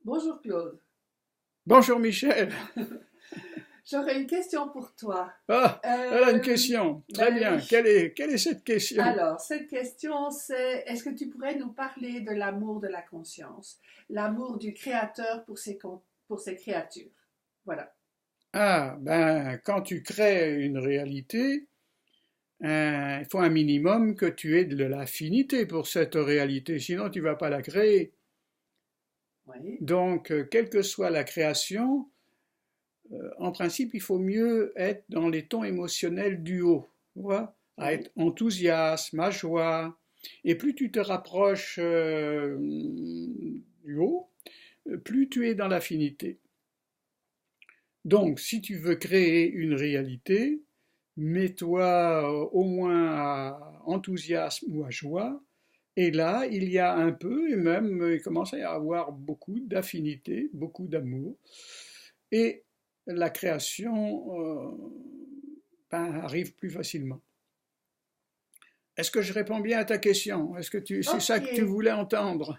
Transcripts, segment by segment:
Bonjour Claude. Bonjour Michel. J'aurais une question pour toi. Ah, voilà une Euh, question. Très ben bien. oui. Quelle est cette question? Alors, cette question, c'est est-ce que tu pourrais nous parler de l'amour de la conscience, l'amour du Créateur pour ses créatures? Voilà. Ah, ben, quand tu crées une réalité, il faut un minimum que tu aies de l'affinité pour cette réalité, sinon tu vas pas la créer. Oui. Donc, quelle que soit la création, en principe, il faut mieux être dans les tons émotionnels du haut, tu vois, à Oui. être enthousiasme, à joie. Et plus tu te rapproches du haut, plus tu es dans l'affinité. Donc, si tu veux créer une réalité, mets-toi au moins à enthousiasme ou à joie, et là, il y a un peu, et même il commence à y avoir beaucoup d'affinité, beaucoup d'amour, et la création ben, arrive plus facilement. Est-ce que je réponds bien à ta question? C'est Ok. ça que tu voulais entendre?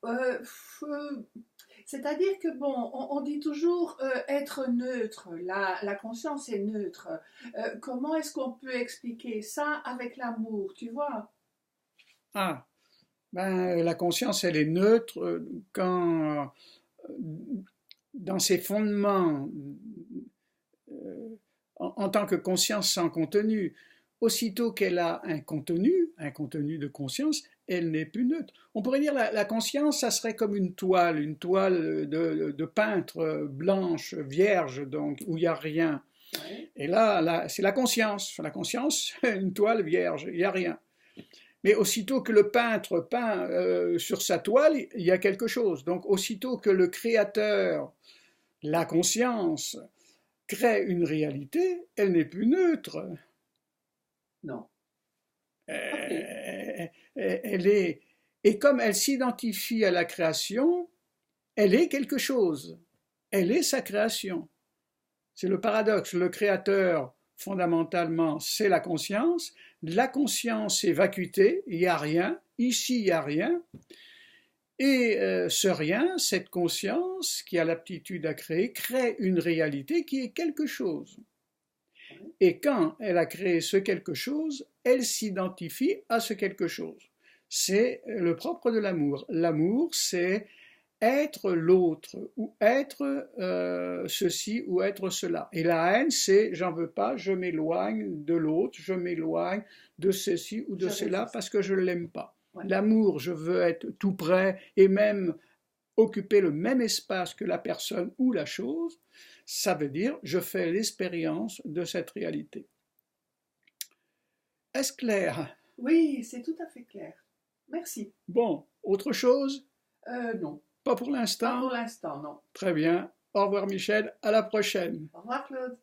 Euh, f- C'est-à-dire que, bon, on dit toujours être neutre, la conscience est neutre. Comment est-ce qu'on peut expliquer ça avec l'amour, tu vois? Ah, ben, la conscience, elle est neutre quand, dans ses fondements, en tant que conscience sans contenu, aussitôt qu'elle a un contenu de conscience, elle n'est plus neutre. On pourrait dire la conscience, ça serait comme une toile de peintre blanche, vierge, donc où il n'y a rien. Oui. Et là c'est la conscience. La conscience, une toile vierge, il n'y a rien. Mais aussitôt que le peintre peint sur sa toile, il y a quelque chose. Donc aussitôt que le créateur, la conscience, crée une réalité, elle n'est plus neutre. Non. Ok. Elle est, et comme elle s'identifie à la création, elle est quelque chose. Elle est sa création. C'est le paradoxe. Le créateur, fondamentalement, c'est la conscience. La conscience, c'est vacuité, il n'y a rien. Ici, il n'y a rien. Et ce rien, cette conscience qui a l'aptitude à créer, crée une réalité qui est quelque chose. Oui. Et quand elle a créé ce quelque chose, elle s'identifie à ce quelque chose. C'est le propre de l'amour. L'amour, c'est être l'autre, ou être ceci, ou être cela. Et la haine, c'est j'en veux pas, je m'éloigne de l'autre, je m'éloigne de ceci ou de Je cela résiste. parce que je ne l'aime pas. Ouais. L'amour, je veux être tout près et même occuper le même espace que la personne ou la chose. Ça veut dire je fais l'expérience de cette réalité. Est-ce clair? Oui, c'est tout à fait clair. Merci. Bon, autre chose? Non, Pas pour pas pour l'instant? l'instant, non. Très bien. Au revoir Michel, à la prochaine. Au revoir Claude.